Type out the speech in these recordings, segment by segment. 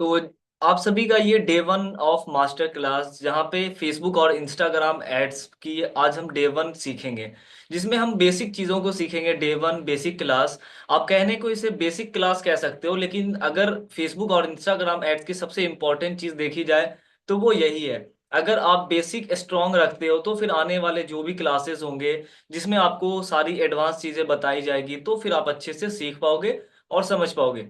तो आप सभी का ये डे 1 ऑफ मास्टर क्लास, जहाँ पे फेसबुक और इंस्टाग्राम एड्स की आज हम डे 1 सीखेंगे, जिसमें हम बेसिक चीज़ों को सीखेंगे। Day 1 basic class. आप कहने को इसे बेसिक क्लास कह सकते हो, लेकिन अगर फेसबुक और इंस्टाग्राम एड्स की सबसे इंपॉर्टेंट चीज़ देखी जाए तो वो यही है। अगर आप बेसिक स्ट्रॉन्ग रखते हो तो फिर आने वाले जो भी क्लासेस होंगे जिसमें आपको सारी एडवांस चीज़ें बताई जाएगी, तो फिर आप अच्छे से सीख पाओगे और समझ पाओगे।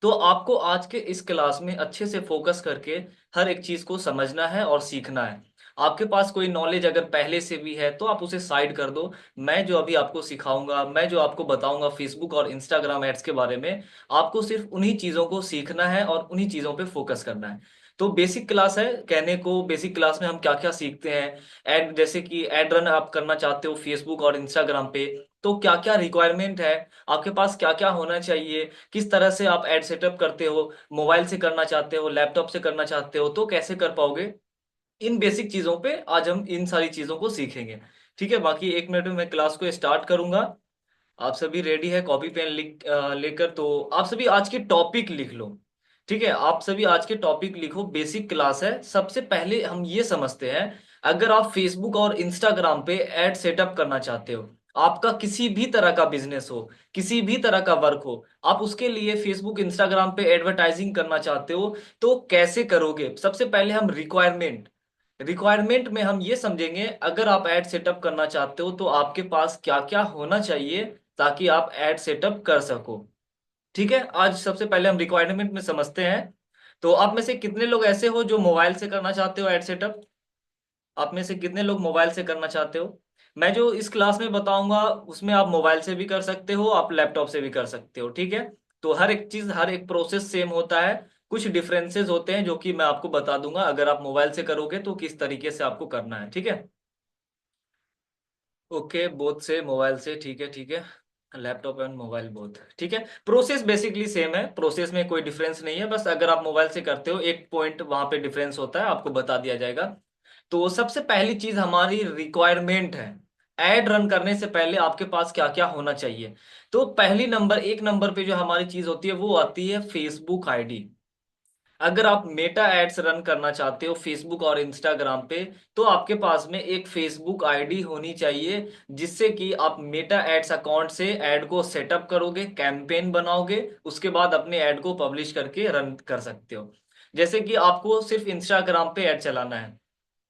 तो आपको आज के इस क्लास में अच्छे से फोकस करके हर एक चीज को समझना है और सीखना है। आपके पास कोई नॉलेज अगर पहले से भी है तो आप उसे साइड कर दो। मैं जो अभी आपको सिखाऊंगा, मैं जो आपको बताऊंगा फेसबुक और इंस्टाग्राम एड्स के बारे में, आपको सिर्फ उन्हीं चीजों को सीखना है और उन्हीं चीजों पे फोकस करना है। तो बेसिक क्लास है। कहने को बेसिक क्लास में हम क्या क्या सीखते हैं। एड, जैसे कि एड रन आप करना चाहते हो फेसबुक और इंस्टाग्राम पे, तो क्या क्या रिक्वायरमेंट है, आपके पास क्या क्या होना चाहिए, किस तरह से आप एड सेटअप करते हो, मोबाइल से करना चाहते हो, लैपटॉप से करना चाहते हो, तो कैसे कर पाओगे। इन बेसिक चीजों पे आज हम इन सारी चीजों को सीखेंगे। ठीक है, बाकी 1 मिनट में मैं क्लास को स्टार्ट करूंगा। आप सभी रेडी है कॉपी पेन लेकर? तो आप सभी आज के टॉपिक लिख लो। ठीक है, आप सभी आज के टॉपिक लिखो। बेसिक क्लास है। सबसे पहले हम ये समझते हैं, अगर आप फेसबुक और इंस्टाग्राम पे एड सेटअप करना चाहते हो, आपका किसी भी तरह का बिजनेस हो, किसी भी तरह का वर्क हो, आप उसके लिए फेसबुक इंस्टाग्राम पे एडवर्टाइजिंग करना चाहते हो, तो कैसे करोगे। सबसे पहले हम रिक्वायरमेंट में हम ये समझेंगे, अगर आप ऐड सेटअप करना चाहते हो तो आपके पास क्या क्या होना चाहिए ताकि आप ऐड सेटअप कर सको। ठीक है, आज सबसे पहले हम रिक्वायरमेंट में समझते हैं। तो आप में से कितने लोग ऐसे हो जो मोबाइल से करना चाहते हो ऐड सेटअप? आप में से कितने लोग मोबाइल से करना चाहते हो? मैं जो इस क्लास में बताऊंगा उसमें आप मोबाइल से भी कर सकते हो, आप लैपटॉप से भी कर सकते हो। ठीक है, तो हर एक चीज, हर एक प्रोसेस सेम होता है। कुछ डिफरेंसेस होते हैं जो कि मैं आपको बता दूंगा। अगर आप मोबाइल से करोगे तो किस तरीके से आपको करना है। ठीक है, ओके, बोथ से मोबाइल से, ठीक है ठीक है। लैपटॉप एंड मोबाइल बोथ, ठीक है। प्रोसेस बेसिकली सेम है, प्रोसेस में कोई डिफरेंस नहीं है। बस अगर आप मोबाइल से करते हो एक पॉइंट वहां पे डिफरेंस होता है, आपको बता दिया जाएगा। तो सबसे पहली चीज हमारी रिक्वायरमेंट है। एड रन करने से पहले आपके पास क्या क्या होना चाहिए। तो पहली नंबर, 1 नंबर पे जो हमारी चीज होती है वो आती है फेसबुक आईडी। अगर आप मेटा एड्स रन करना चाहते हो फेसबुक और इंस्टाग्राम पे, तो आपके पास में एक फेसबुक आईडी होनी चाहिए, जिससे कि आप मेटा एड्स अकाउंट से ऐड को सेटअप करोगे, कैंपेन बनाओगे, उसके बाद अपने ऐड को पब्लिश करके रन कर सकते हो। जैसे कि आपको सिर्फ इंस्टाग्राम पे ऐड चलाना है,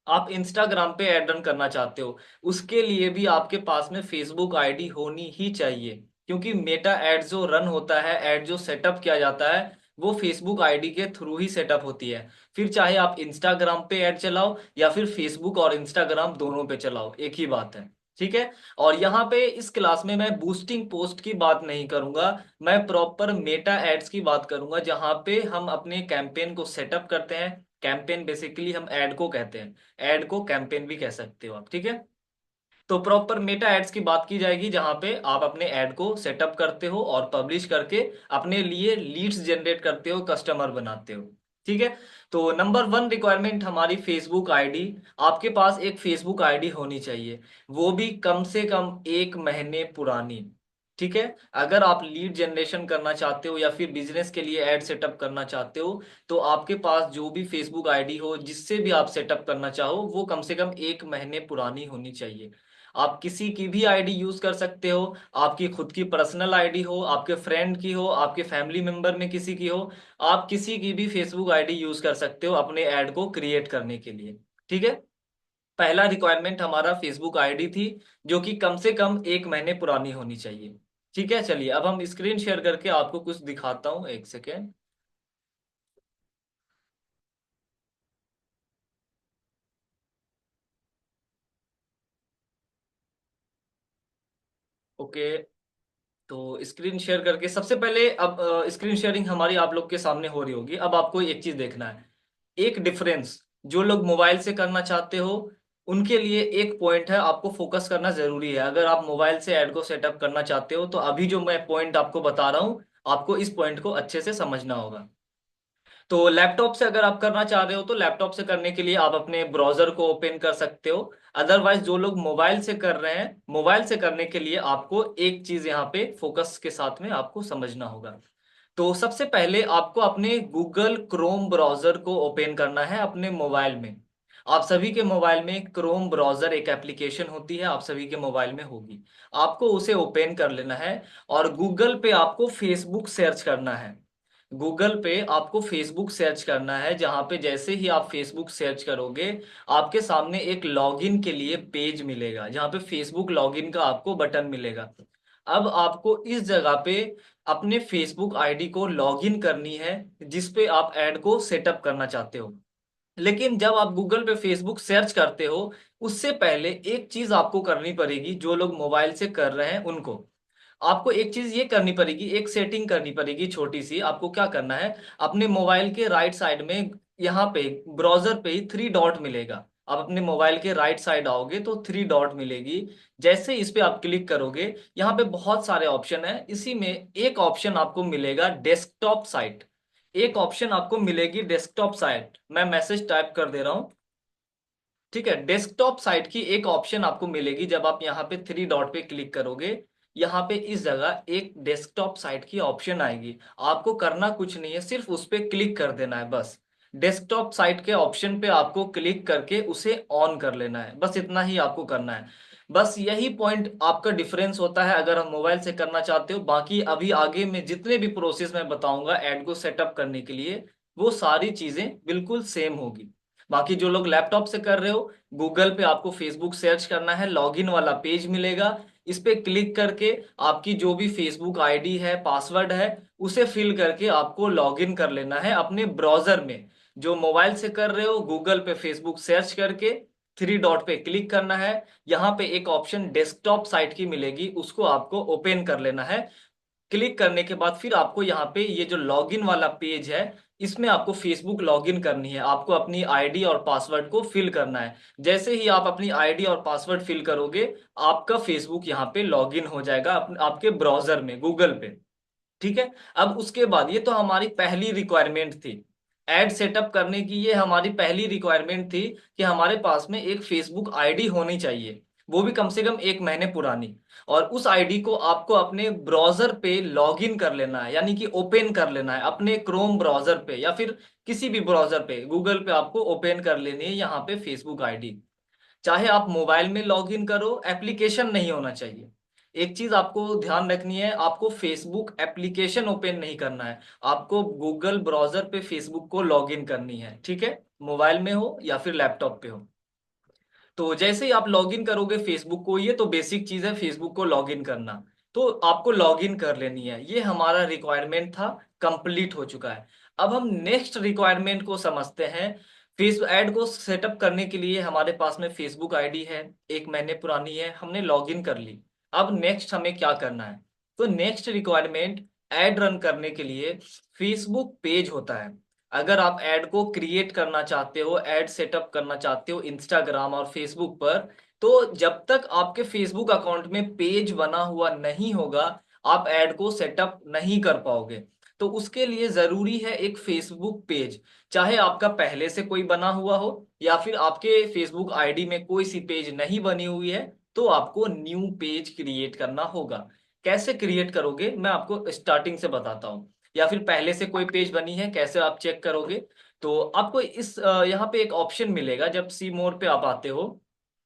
आप इंस्टाग्राम पे ऐड रन करना चाहते हो, उसके लिए भी आपके पास में फेसबुक आईडी होनी ही चाहिए। क्योंकि मेटा एड जो रन होता है, ऐड जो सेटअप किया जाता है, वो फेसबुक आईडी के थ्रू ही सेटअप होती है। फिर चाहे आप इंस्टाग्राम पे ऐड चलाओ या फिर फेसबुक और इंस्टाग्राम दोनों पे चलाओ, एक ही बात है। ठीक है, और यहाँ पे इस क्लास में मैं बूस्टिंग पोस्ट की बात नहीं करूंगा, मैं प्रॉपर मेटा एड्स की बात करूंगा, जहां पे हम अपने कैंपेन को सेटअप करते हैं। कैंपेन बेसिकली हम ऐड को कहते हैं, ऐड को कैंपेन भी कह सकते हो आप। ठीक है, तो प्रॉपर मेटा एड्स की बात की जाएगी, जहां पे आप अपने ऐड को सेटअप करते हो और पब्लिश करके अपने लिए लीड्स जनरेट करते हो, कस्टमर बनाते हो। ठीक है, तो नंबर 1 रिक्वायरमेंट हमारी फेसबुक आईडी। आपके पास एक फेसबुक आईडी होनी चाहिए, वो भी कम से कम 1 महीने पुरानी। ठीक है, अगर आप लीड जनरेशन करना चाहते हो या फिर बिजनेस के लिए ऐड सेटअप करना चाहते हो, तो आपके पास जो भी फेसबुक आईडी हो जिससे भी आप सेटअप करना चाहो, वो कम से कम 1 महीने पुरानी होनी चाहिए। आप किसी की भी आईडी यूज कर सकते हो, आपकी खुद की पर्सनल आईडी हो, आपके फ्रेंड की हो, आपके फैमिली मेंबर में किसी की हो, आप किसी की भी फेसबुक आईडी यूज कर सकते हो अपने ऐड को क्रिएट करने के लिए। ठीक है, पहला रिक्वायरमेंट हमारा फेसबुक आईडी थी, जो कि कम से कम 1 महीने पुरानी होनी चाहिए। ठीक है, चलिए अब हम स्क्रीन शेयर करके आपको कुछ दिखाता हूँ, एक सेकेंड। ओके, तो स्क्रीन शेयर करके सबसे पहले अब स्क्रीन शेयरिंग हमारी आप लोग के सामने हो रही होगी। अब आपको एक चीज देखना है, एक डिफरेंस। जो लोग मोबाइल से करना चाहते हो उनके लिए एक पॉइंट है, आपको फोकस करना जरूरी है। अगर आप मोबाइल से ऐड को सेटअप करना चाहते हो तो अभी जो मैं पॉइंट आपको बता रहा हूँ, आपको इस पॉइंट को अच्छे से समझना होगा। तो लैपटॉप से अगर आप करना चाह रहे हो तो लैपटॉप से करने के लिए आप अपने ब्राउजर को ओपन कर सकते हो। अदरवाइज जो लोग मोबाइल से कर रहे हैं, मोबाइल से करने के लिए आपको एक चीज यहाँ पे फोकस के साथ में आपको समझना होगा। तो सबसे पहले आपको अपने गूगल क्रोम ब्राउजर को ओपन करना है अपने मोबाइल में। आप सभी के मोबाइल में क्रोम ब्राउजर एक एप्लीकेशन होती है, आप सभी के मोबाइल में होगी। आपको उसे ओपन कर लेना है और गूगल पे आपको फेसबुक सर्च करना है। गूगल पे आपको फेसबुक सर्च करना है, जहां पे जैसे ही आप फेसबुक सर्च करोगे आपके सामने एक लॉगिन के लिए पेज मिलेगा, जहां पे फेसबुक लॉगिन का आपको बटन मिलेगा। अब आपको इस जगह पे अपने फेसबुक आईडी को लॉगिन करनी है, जिस पे आप ऐड को सेटअप करना चाहते हो। लेकिन जब आप गूगल पे फेसबुक सर्च करते हो, उससे पहले एक चीज आपको करनी पड़ेगी, जो लोग मोबाइल से कर रहे हैं उनको आपको एक चीज ये करनी पड़ेगी, एक सेटिंग करनी पड़ेगी छोटी सी। आपको क्या करना है, अपने मोबाइल के राइट साइड में यहाँ पे ब्राउजर पे ही थ्री डॉट मिलेगा। आप अपने मोबाइल के राइट साइड आओगे तो थ्री डॉट मिलेगी। जैसे इस पे आप क्लिक करोगे, यहाँ पे बहुत सारे ऑप्शन है, इसी में एक ऑप्शन आपको मिलेगा डेस्कटॉप साइट। एक ऑप्शन आपको मिलेगी डेस्कटॉप साइट, मैं मैसेज टाइप कर दे रहा हूँ। ठीक है, डेस्कटॉप साइट की एक ऑप्शन आपको मिलेगी, जब आप यहाँ पे थ्री डॉट पे क्लिक करोगे, यहाँ पे इस जगह एक डेस्कटॉप साइट की ऑप्शन आएगी। आपको करना कुछ नहीं है, सिर्फ उस पे क्लिक कर देना है बस। डेस्कटॉप साइट के ऑप्शन पे आपको क्लिक करके उसे ऑन कर लेना है, बस इतना ही आपको करना है। बस यही पॉइंट आपका डिफरेंस होता है अगर हम मोबाइल से करना चाहते हो। बाकी अभी आगे में जितने भी प्रोसेस मैं बताऊंगा ऐड को सेटअप करने के लिए, वो सारी चीजें बिल्कुल सेम होगी। बाकी जो लोग लैपटॉप से कर रहे हो, गूगल पे आपको फेसबुक सर्च करना है, लॉगिन वाला पेज मिलेगा। इस पे क्लिक करके आपकी जो भी फेसबुक आईडी है, पासवर्ड है, उसे फिल करके आपको लॉगिन कर लेना है अपने ब्राउजर में। जो मोबाइल से कर रहे हो, गूगल पे फेसबुक सर्च करके थ्री डॉट पे क्लिक करना है। यहाँ पे एक ऑप्शन डेस्कटॉप साइट की मिलेगी, उसको आपको ओपन कर लेना है। क्लिक करने के बाद फिर आपको यहाँ पे ये जो लॉगिन वाला पेज है, इसमें आपको फेसबुक लॉगिन करनी है। आपको अपनी आईडी और पासवर्ड को फिल करना है। जैसे ही आप अपनी आईडी और पासवर्ड फिल करोगे, आपका फेसबुक यहाँ पे लॉगिन हो जाएगा आपके ब्राउजर में, गूगल पे। ठीक है, अब उसके बाद ये तो हमारी पहली रिक्वायरमेंट थी एड सेटअप करने की। ये हमारी पहली रिक्वायरमेंट थी कि हमारे पास में एक फेसबुक आईडी होनी चाहिए, वो भी कम से कम एक महीने पुरानी। और उस आईडी को आपको अपने ब्राउजर पे लॉगिन कर लेना है, यानी कि ओपन कर लेना है अपने क्रोम ब्राउजर पे या फिर किसी भी ब्राउजर पे। गूगल पे आपको ओपन कर लेनी है यहाँ पे फेसबुक आईडी। चाहे आप मोबाइल में लॉगिन करो, एप्लीकेशन नहीं होना चाहिए। एक चीज आपको ध्यान रखनी है, आपको फेसबुक एप्लीकेशन ओपन नहीं करना है। आपको गूगल ब्राउजर पे फेसबुक को लॉगिन करनी है, ठीक है, मोबाइल में हो या फिर लैपटॉप पे हो। तो जैसे ही आप लॉगिन करोगे फेसबुक को, ये तो बेसिक चीज है फेसबुक को लॉगिन करना, तो आपको लॉगिन कर लेनी है। ये हमारा रिक्वायरमेंट था, कंप्लीट हो चुका है। अब हम नेक्स्ट रिक्वायरमेंट को समझते हैं। फेसबुक ऐड को सेटअप करने के लिए हमारे पास में फेसबुक आईडी है, एक महीने पुरानी है, हमने लॉगिन कर ली। अब नेक्स्ट हमें क्या करना है, तो नेक्स्ट रिक्वायरमेंट, ऐड रन करने के लिए फेसबुक पेज होता है। अगर आप ऐड को क्रिएट करना चाहते हो, ऐड सेटअप करना चाहते हो इंस्टाग्राम और फेसबुक पर, तो जब तक आपके फेसबुक अकाउंट में पेज बना हुआ नहीं होगा, आप ऐड को सेटअप नहीं कर पाओगे। तो उसके लिए जरूरी है एक फेसबुक पेज। चाहे आपका पहले से कोई बना हुआ हो या फिर आपके फेसबुक आईडी में कोई सी पेज नहीं बनी हुई है, तो आपको न्यू पेज क्रिएट करना होगा। कैसे क्रिएट करोगे मैं आपको स्टार्टिंग से बताता हूँ। या फिर पहले से कोई पेज बनी है, कैसे आप चेक करोगे। तो आपको इस यहाँ पे एक ऑप्शन मिलेगा, जब सी मोर पे आप आते हो,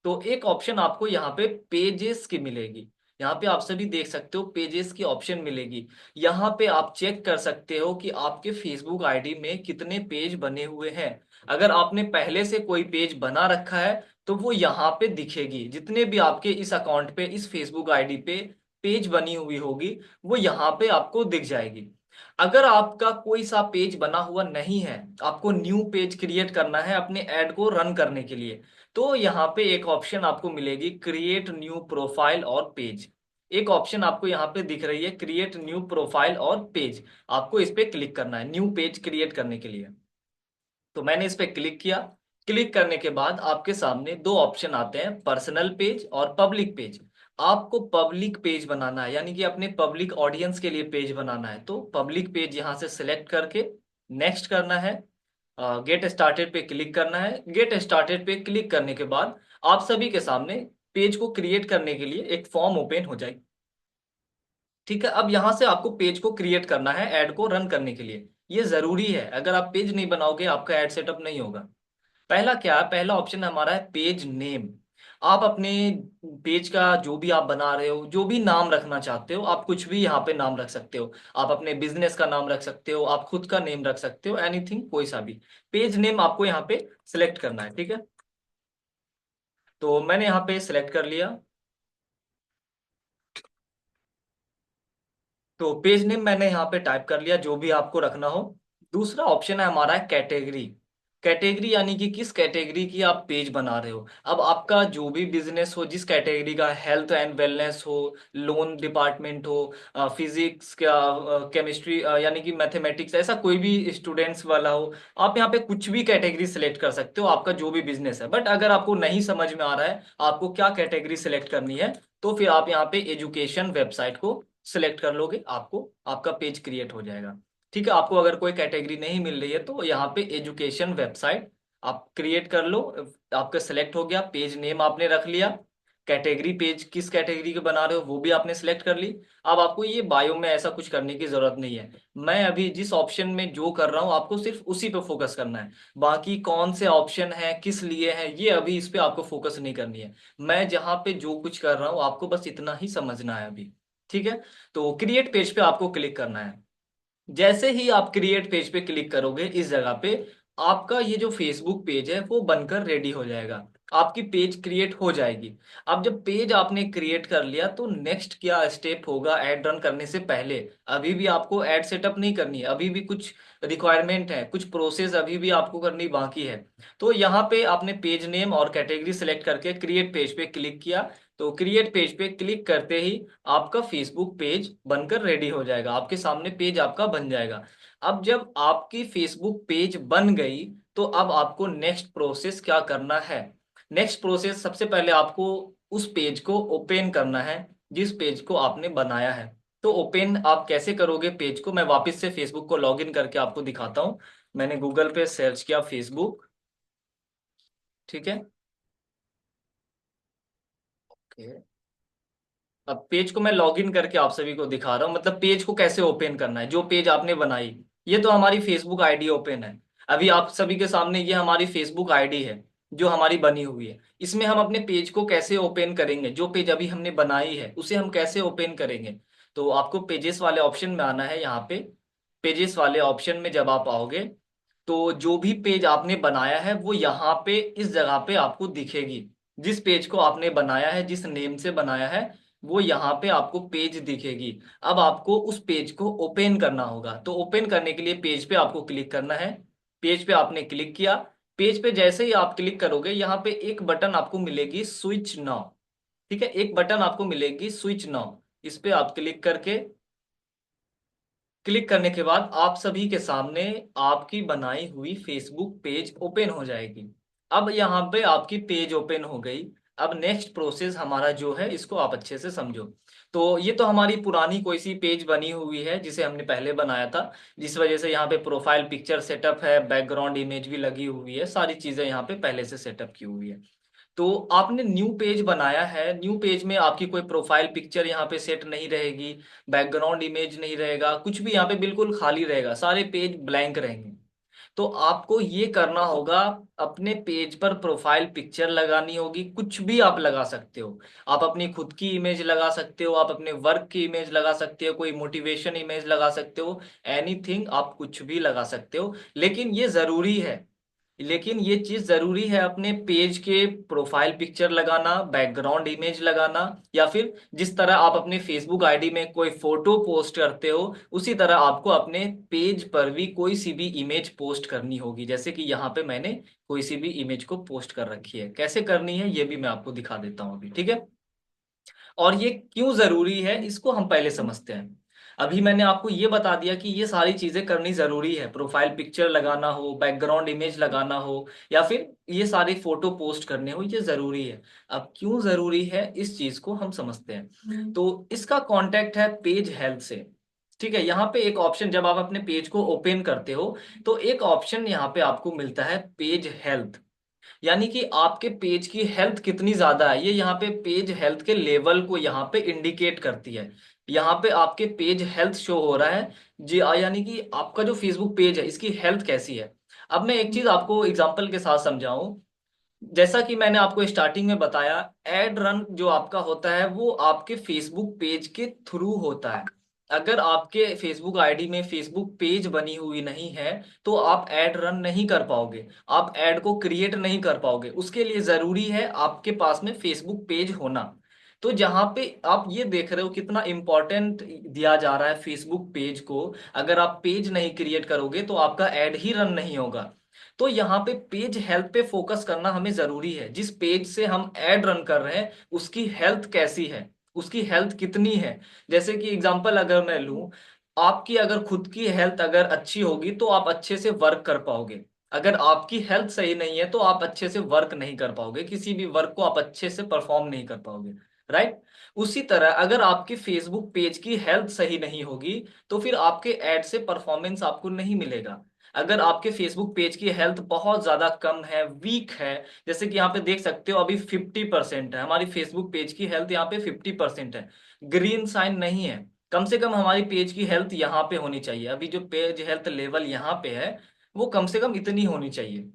तो एक ऑप्शन आपको यहाँ पे पेजेस की मिलेगी। यहाँ पे आप सभी देख सकते हो पेजेस की ऑप्शन मिलेगी। यहाँ पे आप चेक कर सकते हो कि आपके फेसबुक आईडी में कितने पेज बने हुए हैं। अगर आपने पहले से कोई पेज बना रखा है, तो वो यहाँ पे दिखेगी। जितने भी आपके इस अकाउंट पे, इस फेसबुक आईडी पे पेज बनी हुई होगी, वो यहाँ पे आपको दिख जाएगी। अगर आपका कोई सा पेज बना हुआ नहीं है, आपको न्यू पेज क्रिएट करना है अपने ऐड को रन करने के लिए, तो यहाँ पे एक ऑप्शन आपको मिलेगी, क्रिएट न्यू प्रोफाइल और पेज। एक ऑप्शन आपको यहाँ पे दिख रही है, क्रिएट न्यू प्रोफाइल और पेज। आपको इस पे क्लिक करना है न्यू पेज क्रिएट करने के लिए। तो मैंने इस पे क्लिक किया। क्लिक करने के बाद आपके सामने दो ऑप्शन आते हैं, पर्सनल पेज और पब्लिक पेज। आपको पब्लिक पेज बनाना है, यानी कि अपने पब्लिक ऑडियंस के लिए पेज बनाना है, तो पब्लिक पेज यहां से सिलेक्ट करके नेक्स्ट करना है। गेट स्टार्टेड पे क्लिक करना है। गेट स्टार्टेड पे क्लिक करने के बाद आप सभी के सामने पेज को क्रिएट करने के लिए एक फॉर्म ओपन हो जाएगी। ठीक है, अब यहां से आपको पेज को क्रिएट करना है ऐड को रन करने के लिए। ये जरूरी है, अगर आप पेज नहीं बनाओगे आपका ऐड सेटअप नहीं होगा। पहला क्या है, पहला ऑप्शन हमारा है पेज नेम। आप अपने पेज का जो भी आप बना रहे हो, जो भी नाम रखना चाहते हो, आप कुछ भी यहाँ पे नाम रख सकते हो। आप अपने बिजनेस का नाम रख सकते हो, आप खुद का नेम रख सकते हो, एनीथिंग, कोई सा भी। पेज नेम आपको यहाँ पे सिलेक्ट करना है, ठीक है। तो मैंने यहाँ पे सिलेक्ट कर लिया। तो पेज नेम मैंने यहाँ पे टाइप कर लिया, जो भी आपको रखना हो। दूसरा ऑप्शन है हमारा कैटेगरी। कैटेगरी यानी कि किस कैटेगरी की आप पेज बना रहे हो। अब आपका जो भी बिजनेस हो, जिस कैटेगरी का, हेल्थ एंड वेलनेस हो, लोन डिपार्टमेंट हो, फिजिक्स का, केमिस्ट्री यानी कि मैथमेटिक्स, ऐसा कोई भी स्टूडेंट्स वाला हो, आप यहाँ पे कुछ भी कैटेगरी सिलेक्ट कर सकते हो, आपका जो भी बिजनेस है। बट अगर आपको नहीं समझ में आ रहा है आपको क्या कैटेगरी सिलेक्ट करनी है, तो फिर आप यहाँ पे एजुकेशन वेबसाइट को सिलेक्ट कर लोगे, आपको आपका पेज क्रिएट हो जाएगा। ठीक है, आपको अगर कोई कैटेगरी नहीं मिल रही है तो यहाँ पे एजुकेशन वेबसाइट आप क्रिएट कर लो। आपका सिलेक्ट हो गया, पेज नेम आपने रख लिया, कैटेगरी, पेज किस कैटेगरी के बना रहे हो वो भी आपने सिलेक्ट कर ली। अब आपको ये बायो में ऐसा कुछ करने की जरूरत नहीं है। मैं अभी जिस ऑप्शन में जो कर रहा हूँ आपको सिर्फ उसी पे फोकस करना है। बाकी कौन से ऑप्शन है, किस लिए है, ये अभी इस पे आपको फोकस नहीं करनी है। मैं जहाँ पे जो कुछ कर रहा हूँ आपको बस इतना ही समझना है अभी। ठीक है, तो क्रिएट पेज पे आपको क्लिक करना है। जैसे ही आप क्रिएट पेज पे क्लिक करोगे, इस जगह पे आपका ये जो फेसबुक पेज है वो बनकर रेडी हो जाएगा, आपकी पेज क्रिएट हो जाएगी। अब जब पेज आपने क्रिएट कर लिया तो नेक्स्ट क्या स्टेप होगा ऐड रन करने से पहले। अभी भी आपको ऐड सेटअप नहीं करनी है, अभी भी कुछ रिक्वायरमेंट है, कुछ प्रोसेस अभी भी आपको करनी बाकी है। तो यहाँ पे आपने पेज नेम और कैटेगरी सेलेक्ट करके क्रिएट पेज पे क्लिक किया। तो क्रिएट पेज पे क्लिक करते ही आपका फेसबुक पेज बनकर रेडी हो जाएगा, आपके सामने पेज आपका बन जाएगा। अब जब आपकी फेसबुक पेज बन गई तो अब आपको नेक्स्ट प्रोसेस क्या करना है। नेक्स्ट प्रोसेस, सबसे पहले आपको उस पेज को ओपन करना है जिस पेज को आपने बनाया है। तो ओपन आप कैसे करोगे पेज को, मैं वापस से फेसबुक को लॉगिन करके आपको दिखाता हूँ। मैंने गूगल पे सर्च किया फेसबुक, ठीक है। ओके, अब पेज को मैं लॉगिन करके आप सभी को दिखा रहा हूँ, मतलब पेज को कैसे ओपन करना है, जो पेज आपने बनाई। ये तो हमारी फेसबुक आईडी ओपन है। अभी आप सभी के सामने ये हमारी फेसबुक आईडी है जो हमारी बनी हुई है। इसमें हम अपने पेज को कैसे ओपन करेंगे, जो पेज अभी हमने बनाई है उसे हम कैसे ओपन करेंगे। तो आपको पेजेस वाले ऑप्शन में आना है। यहाँ पे पेजेस वाले ऑप्शन में जब आप आओगे तो जो भी पेज आपने बनाया है वो यहाँ पे इस जगह पे आपको दिखेगी। जिस पेज को आपने बनाया है, जिस नेम से बनाया है, वो यहाँ पे आपको पेज दिखेगी। अब आपको उस पेज को ओपन करना होगा। तो ओपन करने के लिए पेज पे आपको क्लिक करना है। पेज पे आपने क्लिक किया। पेज पे जैसे ही आप क्लिक करोगे यहाँ पे एक बटन आपको मिलेगी, स्विच नाउ। ठीक है, एक बटन आपको मिलेगी स्विच नाउ। इस पे आप क्लिक करके, क्लिक करने के बाद आप सभी के सामने आपकी बनाई हुई फेसबुक पेज ओपन हो जाएगी। अब यहाँ पे आपकी पेज ओपन हो गई। अब नेक्स्ट प्रोसेस हमारा जो है इसको आप अच्छे से समझो। तो ये तो हमारी पुरानी कोई सी पेज बनी हुई है जिसे हमने पहले बनाया था, जिस वजह से यहाँ पे प्रोफाइल पिक्चर सेटअप है, बैकग्राउंड इमेज भी लगी हुई है, सारी चीजें यहाँ पे पहले से सेटअप की हुई है। तो आपने न्यू पेज बनाया है, न्यू पेज में आपकी कोई प्रोफाइल पिक्चर यहाँ पे सेट नहीं रहेगी, बैकग्राउंड इमेज नहीं रहेगा, कुछ भी यहाँ पे बिल्कुल खाली रहेगा, सारे पेज ब्लैंक रहेंगे। तो आपको ये करना होगा, अपने पेज पर प्रोफाइल पिक्चर लगानी होगी, कुछ भी आप लगा सकते हो। आप अपनी खुद की इमेज लगा सकते हो, आप अपने वर्क की इमेज लगा सकते हो, कोई मोटिवेशन इमेज लगा सकते हो, एनीथिंग, आप कुछ भी लगा सकते हो। लेकिन ये चीज जरूरी है, अपने पेज के प्रोफाइल पिक्चर लगाना, बैकग्राउंड इमेज लगाना, या फिर जिस तरह आप अपने फेसबुक आईडी में कोई फोटो पोस्ट करते हो उसी तरह आपको अपने पेज पर भी कोई सी भी इमेज पोस्ट करनी होगी। जैसे कि यहाँ पे मैंने कोई सी भी इमेज को पोस्ट कर रखी है, कैसे करनी है ये भी मैं आपको दिखा देता हूँ अभी, ठीक है। और ये क्यों जरूरी है इसको हम पहले समझते हैं। अभी मैंने आपको ये बता दिया कि ये सारी चीजें करनी जरूरी है, प्रोफाइल पिक्चर लगाना हो, बैकग्राउंड इमेज लगाना हो, या फिर ये सारे फोटो पोस्ट करने हो, ये जरूरी है। अब क्यों जरूरी है इस चीज को हम समझते हैं। तो इसका कांटेक्ट है पेज हेल्थ से। ठीक है, यहाँ पे एक ऑप्शन, जब आप अपने पेज को ओपन करते हो तो एक ऑप्शन यहाँ पे आपको मिलता है पेज हेल्थ। यानी कि आपके पेज की हेल्थ कितनी ज्यादा है, ये यहाँ पे पेज हेल्थ के लेवल को यहाँ पे इंडिकेट करती है। यहाँ पे आपके पेज हेल्थ शो हो रहा है जी, यानी कि आपका जो फेसबुक पेज है इसकी हेल्थ कैसी है। अब मैं एक चीज आपको एग्जांपल के साथ समझाऊं। जैसा कि मैंने आपको स्टार्टिंग में बताया, एड रन जो आपका होता है वो आपके फेसबुक पेज के थ्रू होता है। अगर आपके फेसबुक आईडी में फेसबुक पेज बनी हुई नहीं है तो आप एड रन नहीं कर पाओगे, आप एड को क्रिएट नहीं कर पाओगे। उसके लिए जरूरी है आपके पास में फेसबुक पेज होना। तो जहां पे आप ये देख रहे हो कितना इंपॉर्टेंट दिया जा रहा है फेसबुक पेज को, अगर आप पेज नहीं क्रिएट करोगे तो आपका एड ही रन नहीं होगा। तो यहाँ पे पेज हेल्थ पे फोकस करना हमें जरूरी है। जिस पेज से हम एड रन कर रहे हैं उसकी हेल्थ कैसी है, उसकी हेल्थ कितनी है। जैसे कि एग्जांपल अगर मैं लूं, आपकी अगर खुद की हेल्थ अगर अच्छी होगी तो आप अच्छे से वर्क कर पाओगे। अगर आपकी हेल्थ सही नहीं है तो आप अच्छे से वर्क नहीं कर पाओगे, किसी भी वर्क को आप अच्छे से परफॉर्म नहीं कर पाओगे। राइट। उसी तरह अगर आपकी फेसबुक पेज की हेल्थ सही नहीं होगी तो फिर आपके एड से परफॉर्मेंस आपको नहीं मिलेगा। अगर आपके फेसबुक पेज की हेल्थ बहुत ज्यादा कम है, वीक है, जैसे कि यहाँ पे देख सकते हो अभी 50% है हमारी फेसबुक पेज की हेल्थ, यहाँ पे 50% है, ग्रीन साइन नहीं है। कम से कम हमारी पेज की हेल्थ यहाँ पे होनी चाहिए, अभी जो पेज हेल्थ लेवल यहाँ पे है वो कम से कम इतनी होनी चाहिए।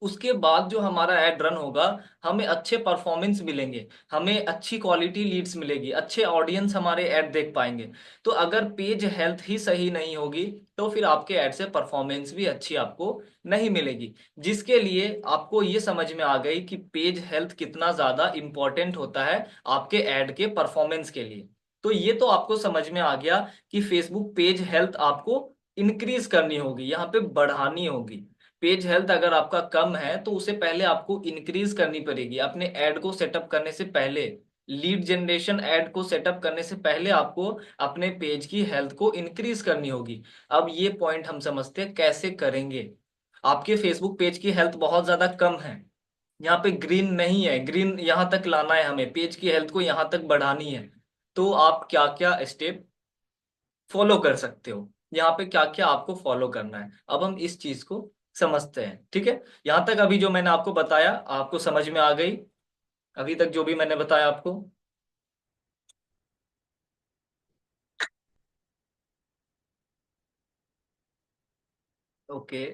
उसके बाद जो हमारा एड रन होगा हमें अच्छे परफॉर्मेंस मिलेंगे, हमें अच्छी क्वालिटी लीड्स मिलेगी, अच्छे ऑडियंस हमारे ऐड देख पाएंगे। तो अगर पेज हेल्थ ही सही नहीं होगी तो फिर आपके ऐड से परफॉर्मेंस भी अच्छी आपको नहीं मिलेगी। जिसके लिए आपको ये समझ में आ गई कि पेज हेल्थ कितना ज्यादा इंपॉर्टेंट होता है आपके ऐड के परफॉर्मेंस के लिए। तो ये तो आपको समझ में आ गया कि फेसबुक पेज हेल्थ आपको इंक्रीज करनी होगी, यहाँ पे बढ़ानी होगी। पेज हेल्थ अगर आपका कम है तो उसे पहले आपको इंक्रीज करनी पड़ेगी। अपने ऐड को सेटअप करने से पहले, लीड जनरेशन ऐड को सेटअप करने से पहले आपको अपने पेज की हेल्थ को इंक्रीज करनी होगी। अब ये पॉइंट हम समझते हैं कैसे करेंगे। आपके फेसबुक पेज की हेल्थ बहुत ज्यादा कम है, यहाँ पे ग्रीन नहीं है, ग्रीन यहाँ तक लाना है, हमें पेज की हेल्थ को यहाँ तक बढ़ानी है। तो आप क्या क्या स्टेप फॉलो कर सकते हो, यहाँ पे क्या क्या आपको फॉलो करना है, अब हम इस चीज को समझते हैं। ठीक है, यहाँ तक अभी जो मैंने आपको बताया आपको समझ में आ गई, अभी तक जो भी मैंने बताया आपको। ओके।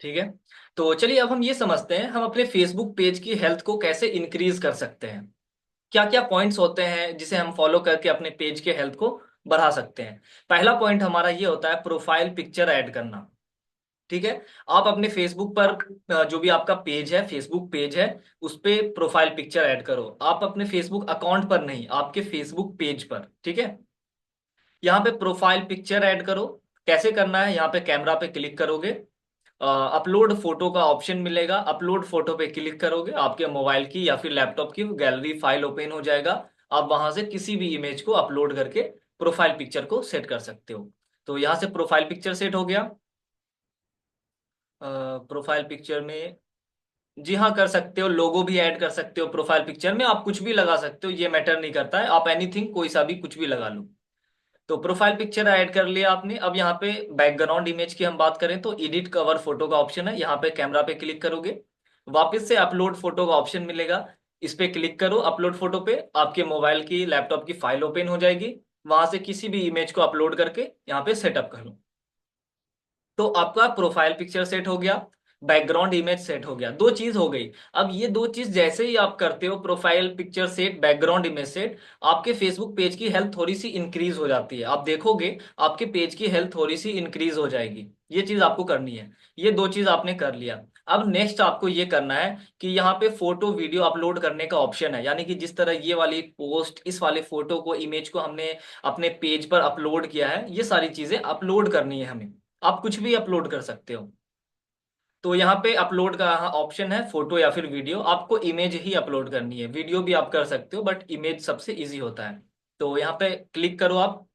ठीक है, तो चलिए अब हम ये समझते हैं हम अपने फेसबुक पेज की हेल्थ को कैसे इंक्रीज कर सकते हैं। क्या क्या पॉइंट्स होते हैं जिसे हम फॉलो करके अपने पेज के हेल्थ को बढ़ा सकते हैं। पहला पॉइंट हमारा ये होता है प्रोफाइल पिक्चर ऐड करना। ठीक है, आप अपने फेसबुक पर जो भी आपका पेज है, फेसबुक पेज है, उस पे प्रोफाइल पिक्चर ऐड करो। आप अपने फेसबुक अकाउंट पर नहीं, आपके फेसबुक पेज पर। ठीक है, यहाँ पे प्रोफाइल पिक्चर ऐड करो। कैसे करना है, यहाँ पे कैमरा पे क्लिक करोगे, अपलोड फोटो का ऑप्शन मिलेगा, अपलोड फोटो पे क्लिक करोगे, आपके मोबाइल की या फिर लैपटॉप की गैलरी फाइल ओपन हो जाएगा। आप वहां से किसी भी इमेज को अपलोड करके प्रोफाइल पिक्चर को सेट कर सकते हो। तो यहाँ से प्रोफाइल पिक्चर सेट हो गया। प्रोफाइल पिक्चर में जी हाँ कर सकते हो, लोगो भी ऐड कर सकते हो प्रोफाइल पिक्चर में, आप कुछ भी लगा सकते हो, ये मैटर नहीं करता है, आप एनीथिंग कोई सा भी कुछ भी लगा लो। तो प्रोफाइल पिक्चर ऐड कर लिया आपने। अब यहाँ पे बैकग्राउंड इमेज की हम बात करें तो एडिट कवर फोटो का ऑप्शन है, यहाँ पे कैमरा पे क्लिक करोगे, वापस से अपलोड फोटो का ऑप्शन मिलेगा, इस पे क्लिक करो। अपलोड फोटो पे आपके मोबाइल की लैपटॉप की फाइल ओपन हो जाएगी, वहां से किसी भी इमेज को अपलोड करके यहाँ पे सेटअप कर लो। तो आपका प्रोफाइल पिक्चर सेट हो गया, बैकग्राउंड इमेज सेट हो गया, दो चीज हो गई। अब ये दो चीज जैसे ही आप करते हो, profile picture set, background image set, आपके फेसबुक पेज की हेल्थ थोड़ी सी इंक्रीज हो जाती है। आप देखोगे आपके पेज की हेल्थ थोड़ी सी इंक्रीज हो जाएगी। ये चीज आपको करनी है, ये दो चीज आपने कर लिया। अब नेक्स्ट आपको ये करना है कि यहाँ पे फोटो वीडियो अपलोड करने का ऑप्शन है, यानी कि जिस तरह ये वाली पोस्ट, इस वाले फोटो को, इमेज को हमने अपने पेज पर अपलोड किया है, ये सारी चीजें अपलोड करनी है हमें। आप कुछ भी अपलोड कर सकते हो। तो यहाँ पे अपलोड का ऑप्शन है, फोटो या फिर वीडियो, आपको इमेज ही अपलोड करनी है, वीडियो भी आप कर सकते हो बट इमेज सबसे इजी होता है। तो यहाँ पे क्लिक करो आप,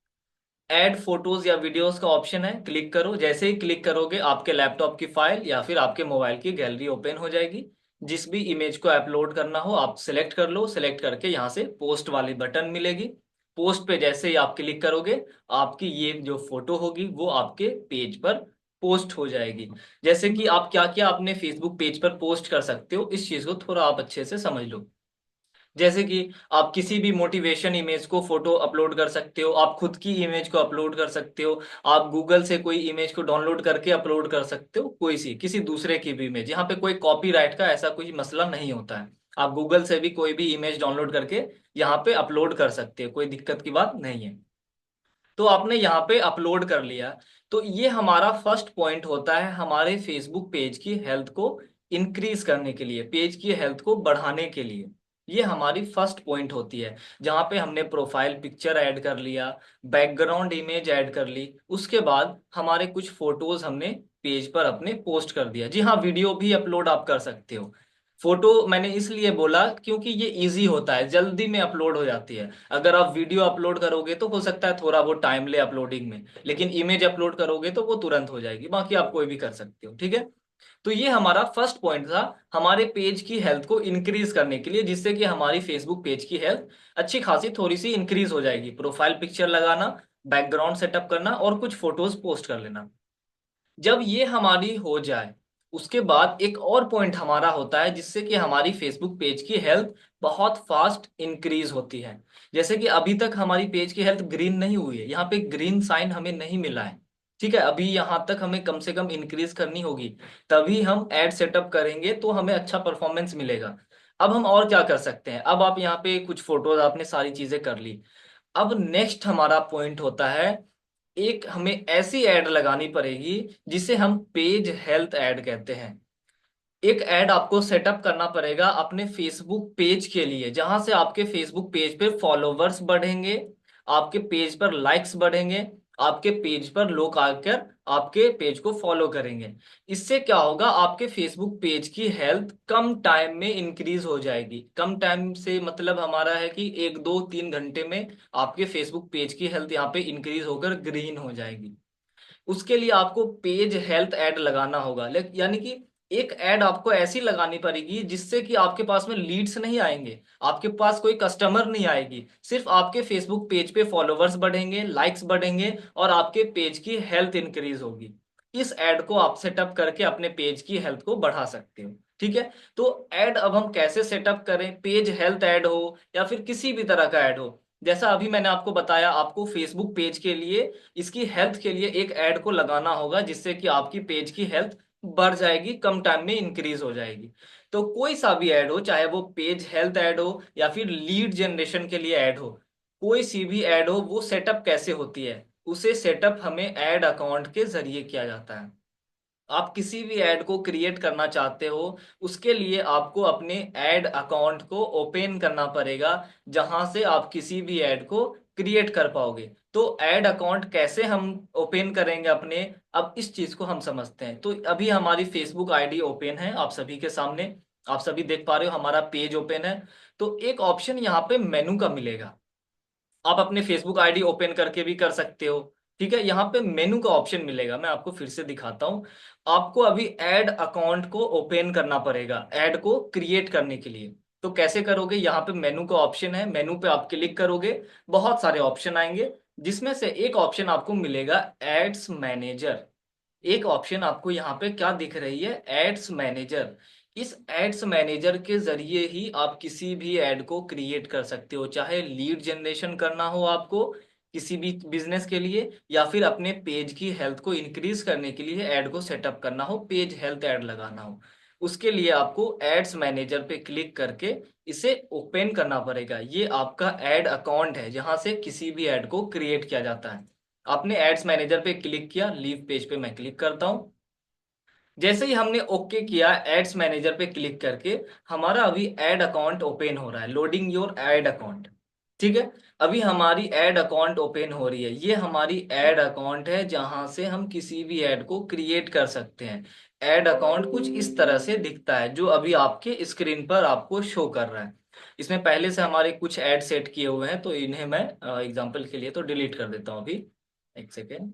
ऐड फोटोज या वीडियोस का ऑप्शन है, क्लिक करो। जैसे ही क्लिक करोगे आपके लैपटॉप की फाइल या फिर आपके मोबाइल की गैलरी ओपन हो जाएगी। जिस भी इमेज को अपलोड करना हो आप सिलेक्ट कर लो, सिलेक्ट करके यहाँ से पोस्ट वाली बटन मिलेगी, पोस्ट पे जैसे ही आप क्लिक करोगे आपकी ये जो फोटो होगी वो आपके पेज पर पोस्ट हो जाएगी। जैसे कि आप क्या क्या अपने फेसबुक पेज पर पोस्ट कर सकते हो, इस चीज को थोड़ा आप अच्छे से समझ लो। जैसे कि आप किसी भी मोटिवेशन इमेज को फोटो अपलोड कर सकते हो, आप खुद की इमेज को अपलोड कर सकते हो, आप गूगल से कोई इमेज को डाउनलोड करके अपलोड कर सकते हो, कोई सी किसी दूसरे की भी इमेज। यहाँ पे कोई कॉपीराइट का ऐसा कोई मसला नहीं होता है। आप गूगल से भी कोई भी इमेज डाउनलोड करके यहाँ पे अपलोड कर सकते हो, कोई दिक्कत की बात नहीं है। तो आपने यहाँ पे अपलोड कर लिया। तो ये हमारा फर्स्ट पॉइंट होता है हमारे फेसबुक पेज की हेल्थ को इंक्रीज करने के लिए, पेज की हेल्थ को बढ़ाने के लिए। ये हमारी फर्स्ट पॉइंट होती है, जहाँ पे हमने प्रोफाइल पिक्चर ऐड कर लिया, बैकग्राउंड इमेज ऐड कर ली, उसके बाद हमारे कुछ फोटोज हमने पेज पर अपने पोस्ट कर दिया। जी हाँ, वीडियो भी अपलोड आप कर सकते हो। फोटो मैंने इसलिए बोला क्योंकि ये इजी होता है, जल्दी में अपलोड हो जाती है। अगर आप वीडियो अपलोड करोगे तो हो सकता है थोड़ा बहुत टाइम ले अपलोडिंग में, लेकिन इमेज अपलोड करोगे तो वो तुरंत हो जाएगी। बाकी आप कोई भी कर सकते हो, ठीक है। तो ये हमारा फर्स्ट पॉइंट था हमारे पेज की हेल्थ को इंक्रीज करने के लिए, जिससे कि हमारी फेसबुक पेज की हेल्थ अच्छी खासी थोड़ी सी इंक्रीज हो जाएगी। प्रोफाइल पिक्चर लगाना, बैकग्राउंड सेटअप करना और कुछ फोटोज पोस्ट कर लेना। जब ये हमारी हो जाए, उसके बाद एक और पॉइंट हमारा होता है जिससे कि हमारी फेसबुक पेज की हेल्थ बहुत फास्ट इंक्रीज होती है। जैसे कि अभी तक हमारी पेज की हेल्थ ग्रीन नहीं हुई है, यहाँ पे ग्रीन साइन हमें नहीं मिला है, ठीक है। अभी यहाँ तक हमें कम से कम इंक्रीज करनी होगी, तभी हम एड सेटअप करेंगे तो हमें अच्छा परफॉर्मेंस मिलेगा। अब हम और क्या कर सकते हैं, अब आप यहाँ पे कुछ फोटोज आपने सारी चीजें कर ली। अब नेक्स्ट हमारा पॉइंट होता है, एक हमें ऐसी ऐड लगानी पड़ेगी जिसे हम पेज हेल्थ ऐड कहते हैं। एक ऐड आपको सेटअप करना पड़ेगा अपने फेसबुक पेज के लिए, जहां से आपके फेसबुक पेज पे फॉलोवर्स बढ़ेंगे, आपके पेज पर लाइक्स बढ़ेंगे, आपके पेज पर लोग आकर आपके पेज को फॉलो करेंगे। इससे क्या होगा, आपके फेसबुक पेज की हेल्थ कम टाइम में इंक्रीज हो जाएगी। कम टाइम से मतलब हमारा है कि 1 2 3 घंटे में आपके फेसबुक पेज की हेल्थ यहाँ पे इंक्रीज होकर ग्रीन हो जाएगी। उसके लिए आपको पेज हेल्थ ऐड लगाना होगा, यानी कि एक ऐड आपको ऐसी लगानी पड़ेगी जिससे कि आपके पास में लीड्स नहीं आएंगे, आपके पास कोई कस्टमर नहीं आएगी, सिर्फ आपके फेसबुक पेज पे फॉलोवर्स बढ़ेंगे, लाइक्स बढ़ेंगे और आपके पेज की हेल्थ इंक्रीज होगी। इस ऐड को आप सेटअप करके अपने पेज की हेल्थ को बढ़ा सकते हो, ठीक है। तो ऐड अब हम कैसे सेटअप करें, पेज हेल्थ ऐड हो या फिर किसी भी तरह का ऐड हो, जैसा अभी मैंने आपको बताया, आपको फेसबुक पेज के लिए, इसकी हेल्थ के लिए एक ऐड को लगाना होगा जिससे कि आपकी पेज की हेल्थ बढ़ जाएगी, कम टाइम में इंक्रीज हो जाएगी। तो कोई सा भी ऐड हो, चाहे वो पेज हेल्थ ऐड हो या फिर लीड जनरेशन के लिए ऐड हो, कोई सी भी ऐड हो, वो सेटअप कैसे होती है, उसे सेटअप हमें ऐड अकाउंट के जरिए किया जाता है। आप किसी भी ऐड को क्रिएट करना चाहते हो, उसके लिए आपको अपने ऐड अकाउंट को ओपन करना पड़ेगा, जहां से आप किसी भी ऐड को क्रिएट कर पाओगे। तो ऐड अकाउंट कैसे हम ओपन करेंगे अपने, अब इस चीज को हम समझते हैं। तो अभी हमारी फेसबुक आईडी ओपन है आप सभी के सामने, आप सभी देख पा रहे हो हमारा पेज ओपन है। तो एक ऑप्शन यहाँ पे मेनू का मिलेगा, आप अपने फेसबुक आईडी ओपन करके भी कर सकते हो, ठीक है। यहाँ पे मेनू का ऑप्शन मिलेगा, मैं आपको फिर से दिखाता हूँ। आपको अभी ऐड अकाउंट को ओपन करना पड़ेगा ऐड को क्रिएट करने के लिए। तो कैसे करोगे, यहाँ पे मेनू का ऑप्शन है, मेनू पे आप क्लिक करोगे, बहुत सारे ऑप्शन आएंगे, जिसमें से एक ऑप्शन आपको मिलेगा एड्स मैनेजर। एक ऑप्शन आपको यहाँ पे क्या दिख रही है, एड्स मैनेजर। इस एड्स मैनेजर के जरिए ही आप किसी भी ऐड को क्रिएट कर सकते हो, चाहे लीड जनरेशन करना हो आपको किसी भी बिजनेस के लिए, या फिर अपने पेज की हेल्थ को इंक्रीज करने के लिए ऐड को सेटअप करना हो, पेज हेल्थ ऐड लगाना हो। उसके लिए आपको एड्स मैनेजर पे क्लिक करके इसे ओपन करना पड़ेगा। ये आपका एड अकाउंट है जहां से किसी भी ऐड को क्रिएट किया जाता है। आपने एड्स मैनेजर पे क्लिक किया, लीव पेज पे मैं क्लिक करता हूं। जैसे ही हमने ओके किया एड्स मैनेजर पे क्लिक करके, हमारा अभी एड अकाउंट ओपन हो रहा है, लोडिंग योर एड अकाउंट, ठीक है। अभी हमारी एड अकाउंट ओपन हो रही है, ये हमारी एड अकाउंट है जहां से हम किसी भी ऐड को क्रिएट कर सकते हैं। एड अकाउंट कुछ इस तरह से दिखता है जो अभी आपके स्क्रीन पर आपको शो कर रहा है। इसमें पहले से हमारे कुछ ऐड सेट किए हुए हैं, तो इन्हें मैं एग्जांपल के लिए तो डिलीट कर देता हूँ अभी, एक सेकेंड,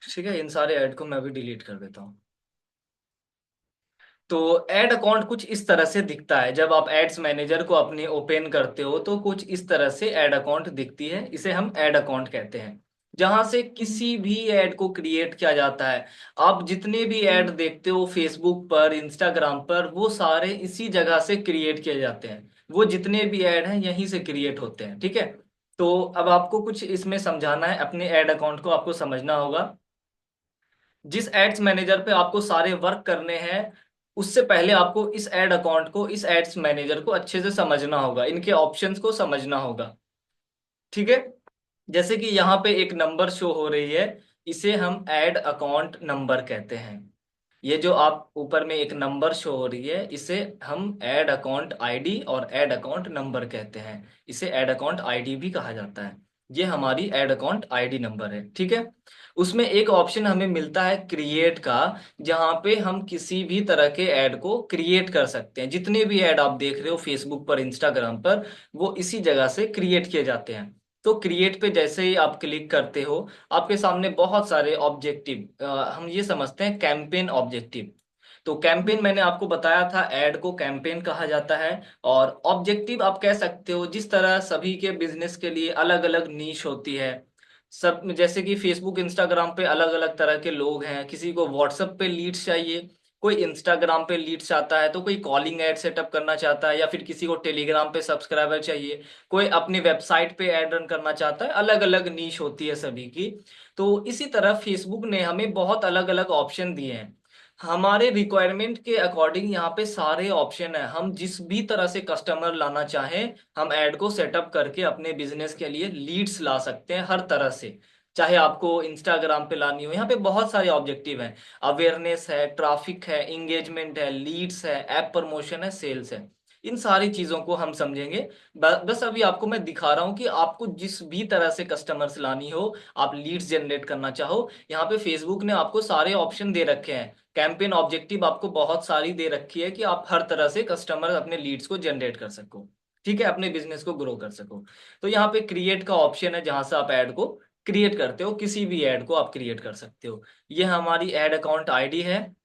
ठीक है। इन सारे ऐड को मैं भी डिलीट कर देता हूँ। तो एड अकाउंट कुछ इस तरह से दिखता है, जब आप एड्स मैनेजर को अपने ओपन करते हो तो कुछ इस तरह से एड अकाउंट दिखती है, इसे हम एड अकाउंट कहते हैं। जहां से किसी भी ऐड को क्रिएट किया जाता है। आप जितने भी ऐड देखते हो फेसबुक पर, इंस्टाग्राम पर, वो सारे इसी जगह से क्रिएट किए जाते हैं। वो जितने भी ऐड हैं यहीं से क्रिएट होते हैं, ठीक है। तो अब आपको कुछ इसमें समझाना है, अपने ऐड अकाउंट को आपको समझना होगा। जिस एड्स मैनेजर पे आपको सारे वर्क करने हैं, उससे पहले आपको इस एड अकाउंट को, इस एड्स मैनेजर को अच्छे से समझना होगा, इनके ऑप्शंस को समझना होगा, ठीक है। जैसे कि यहाँ पे एक नंबर शो हो रही है, इसे हम ऐड अकाउंट नंबर कहते हैं। ये जो आप ऊपर में एक नंबर शो हो रही है, इसे हम ऐड अकाउंट आईडी और ऐड अकाउंट नंबर कहते हैं। इसे ऐड अकाउंट आईडी भी कहा जाता है। ये हमारी ऐड अकाउंट आईडी नंबर है, ठीक है। उसमें एक ऑप्शन हमें मिलता है क्रिएट का, जहां पे हम किसी भी तरह के ऐड को क्रिएट कर सकते हैं। जितने भी ऐड आप देख रहे हो फेसबुक पर, इंस्टाग्राम पर, वो इसी जगह से क्रिएट किए जाते हैं। तो क्रिएट पे जैसे ही आप क्लिक करते हो, आपके सामने बहुत सारे ऑब्जेक्टिव, हम ये समझते हैं कैंपेन ऑब्जेक्टिव। तो कैंपेन मैंने आपको बताया था, ऐड को कैंपेन कहा जाता है। और ऑब्जेक्टिव आप कह सकते हो, जिस तरह सभी के बिजनेस के लिए अलग अलग नीश होती है। सब जैसे कि फेसबुक इंस्टाग्राम पे अलग अलग तरह के लोग हैं, किसी को व्हाट्सएप पे लीड्स चाहिए, कोई इंस्टाग्राम पे लीड्स चाहता है, तो कोई कॉलिंग ऐड सेटअप करना चाहता है, या फिर किसी को टेलीग्राम पे सब्सक्राइबर चाहिए, कोई अपनी वेबसाइट पे ऐड रन करना चाहता है। अलग अलग नीश होती है सभी की। तो इसी तरह फेसबुक ने हमें बहुत अलग अलग ऑप्शन दिए हैं। हमारे रिक्वायरमेंट के अकॉर्डिंग यहाँ पे सारे ऑप्शन है। हम जिस भी तरह से कस्टमर लाना चाहें, हम ऐड को सेटअप करके अपने बिजनेस के लिए लीड्स ला सकते हैं हर तरह से। चाहे आपको इंस्टाग्राम पे लानी हो, यहाँ पे बहुत सारे ऑब्जेक्टिव हैं। अवेयरनेस है, ट्रैफिक है, इंगेजमेंट है, लीड्स है, ऐप प्रमोशन है, सेल्स है। इन सारी चीजों को हम समझेंगे। बस अभी आपको मैं दिखा रहा हूँ कि आपको जिस भी तरह से कस्टमर्स लानी हो, आप लीड्स जनरेट करना चाहो, यहाँ पे फेसबुक ने आपको सारे ऑप्शन दे रखे हैं। कैंपेन ऑब्जेक्टिव आपको बहुत सारी दे रखी है कि आप हर तरह से कस्टमर अपने लीड्स को जनरेट कर सको, ठीक है, अपने बिजनेस को ग्रो कर सको। तो यहाँ पे क्रिएट का ऑप्शन है, जहां से आप ऐड को क्रिएट करते हो, किसी भी ऐड को आप क्रिएट कर सकते हो। ये हमारी ऐड अकाउंट आईडी है।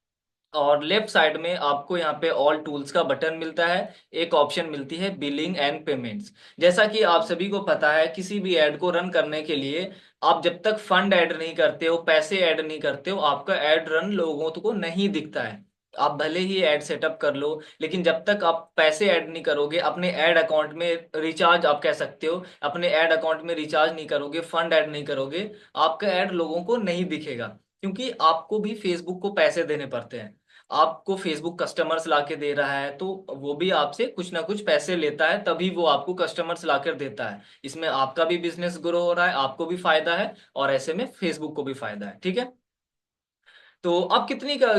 और लेफ्ट साइड में आपको यहाँ पे ऑल टूल्स का बटन मिलता है। एक ऑप्शन मिलती है बिलिंग एंड पेमेंट्स। जैसा कि आप सभी को पता है, किसी भी ऐड को रन करने के लिए आप जब तक फंड ऐड नहीं करते हो, पैसे ऐड नहीं करते हो, आपका ऐड रन लोगों को नहीं दिखता है। आप भले ही ऐड सेटअप कर लो, लेकिन जब तक आप पैसे ऐड नहीं करोगे अपने ऐड अकाउंट में, रिचार्ज आप कह सकते हो, अपने ऐड अकाउंट में रिचार्ज नहीं करोगे, फंड ऐड नहीं करोगे, आपका ऐड लोगों को नहीं दिखेगा। क्योंकि आपको भी फेसबुक को पैसे देने पड़ते हैं। आपको फेसबुक कस्टमर्स लाके दे रहा है, तो वो भी आपसे कुछ ना कुछ पैसे लेता है, तभी वो आपको कस्टमर्स लाकर देता है। इसमें आपका भी बिजनेस ग्रो हो रहा है, आपको भी फायदा है, और ऐसे में फेसबुक को भी फायदा है, ठीक है। तो आप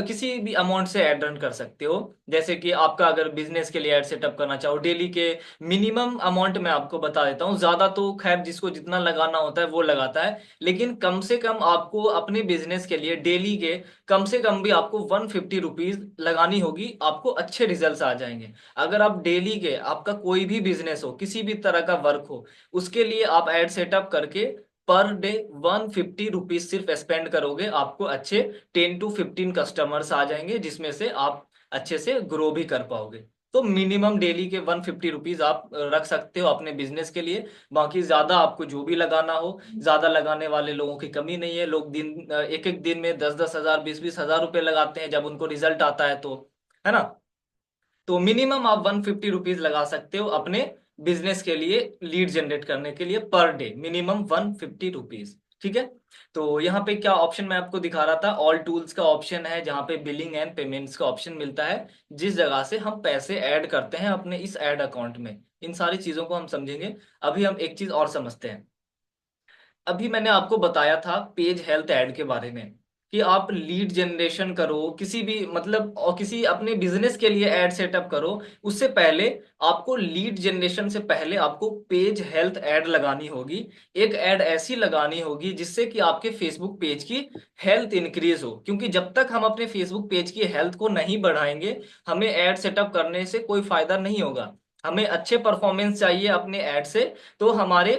किसी भी अमाउंट से ऐड रन कर सकते हो। जैसे कि आपका अगर बिजनेस के लिए ऐड सेटअप करना चाहो, डेली के मिनिमम अमाउंट मैं आपको बता देता हूँ। ज्यादा तो खैर जिसको जितना लगाना होता है वो लगाता है, लेकिन कम से कम आपको अपने बिजनेस के लिए डेली के कम से कम भी आपको 150 रुपीज लगानी होगी, आपको अच्छे रिजल्ट आ जाएंगे। अगर आप डेली के, आपका कोई भी बिजनेस हो, किसी भी तरह का वर्क हो, उसके लिए आप ऐड सेटअप करके पर डे 150 रुपीज सिर्फ स्पेंड करोगे, आपको अच्छे 10 to 15 कस्टमर्स आ जाएंगे, जिसमें से आप अच्छे से ग्रो भी कर पाओगे। तो मिनिमम डेली के 150 रुपीज आप रख सकते हो अपने बिजनेस के लिए। बाकी ज्यादा आपको जो भी लगाना हो, ज्यादा लगाने वाले लोगों की कमी नहीं है। लोग एक एक दिन में 10-10 हजार, 20-20 हजार रुपए लगाते हैं जब उनको रिजल्ट आता है, तो है ना। तो मिनिमम आप 150 रुपीज लगा सकते हो अपने बिजनेस के लिए, लीड जनरेट करने के लिए, पर डे मिनिमम 150 रुपीज, ठीक है। तो यहाँ पे क्या ऑप्शन मैं आपको दिखा रहा था, ऑल टूल्स का ऑप्शन है, जहाँ पे बिलिंग एंड पेमेंट्स का ऑप्शन मिलता है, जिस जगह से हम पैसे ऐड करते हैं अपने इस ऐड अकाउंट में। इन सारी चीजों को हम समझेंगे। अभी हम एक चीज और समझते हैं। अभी मैंने आपको बताया था पेज हेल्थ ऐड के बारे में, कि आप लीड जनरेशन करो किसी भी, मतलब और किसी अपने बिजनेस के लिए ऐड सेटअप करो, उससे पहले आपको, लीड जनरेशन से पहले आपको पेज हेल्थ ऐड लगानी होगी। एक ऐड ऐसी लगानी होगी जिससे कि आपके फेसबुक पेज की हेल्थ इंक्रीज हो। क्योंकि जब तक हम अपने फेसबुक पेज की हेल्थ को नहीं बढ़ाएंगे, हमें ऐड सेटअप करने से कोई फायदा नहीं होगा। हमें अच्छे परफॉर्मेंस चाहिए अपने ऐड से। तो हमारे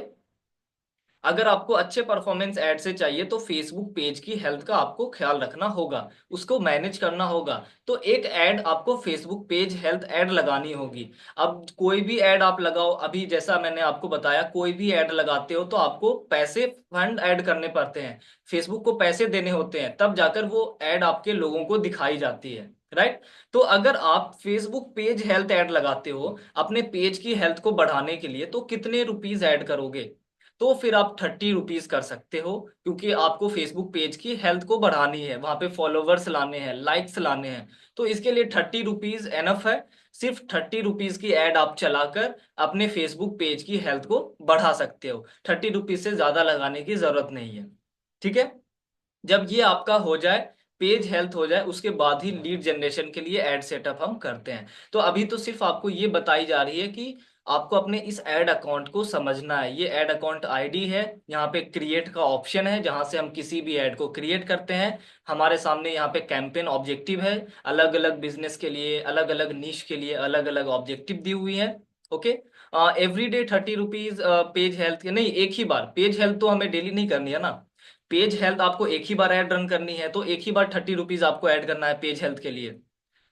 अगर आपको अच्छे परफॉर्मेंस ऐड से चाहिए तो फेसबुक पेज की हेल्थ का आपको ख्याल रखना होगा, उसको मैनेज करना होगा। तो एक ऐड आपको फेसबुक पेज हेल्थ ऐड लगानी होगी। अब कोई भी ऐड आप लगाओ, अभी जैसा मैंने आपको बताया, कोई भी ऐड लगाते हो तो आपको पैसे फंड ऐड करने पड़ते हैं, फेसबुक को पैसे देने होते हैं, तब जाकर वो ऐड आपके लोगों को दिखाई जाती है, राइट। तो अगर आप फेसबुक पेज हेल्थ ऐड लगाते हो अपने पेज की हेल्थ को बढ़ाने के लिए, तो कितने रुपीज ऐड करोगे? तो फिर आप 30 रुपीज कर सकते हो, क्योंकि आपको फेसबुक पेज की हेल्थ को बढ़ानी है, वहां पे फॉलोवर्स लाने हैं, लाइक्स लाने हैं। तो इसके लिए 30 रुपीज एनफ है। सिर्फ 30 रुपीज की एड आप चलाकर अपने फेसबुक पेज की हेल्थ को बढ़ा सकते हो। 30 रुपीज से ज्यादा लगाने की जरूरत नहीं है, ठीक है। जब ये आपका हो जाए, पेज हेल्थ हो जाए, उसके बाद ही लीड जनरेशन के लिए एड सेटअप हम करते हैं। तो अभी तो सिर्फ आपको ये बताई जा रही है कि आपको अपने इस एड अकाउंट को समझना है। ये एड अकाउंट आईडी है, यहाँ पे क्रिएट का ऑप्शन है जहां से हम किसी भी एड को क्रिएट करते हैं। हमारे सामने यहाँ पे कैंपेन ऑब्जेक्टिव है, अलग अलग बिजनेस के लिए, अलग अलग निश के लिए अलग अलग ऑब्जेक्टिव दी हुई है। Okay. Every day 30 rupees page health, नहीं, एक ही बार पेज हेल्थ तो हमें डेली नहीं करनी है ना। पेज हेल्थ आपको एक ही बार ऐड रन करनी है, तो एक ही बार 30 रुपीज आपको ऐड करना है पेज हेल्थ के लिए।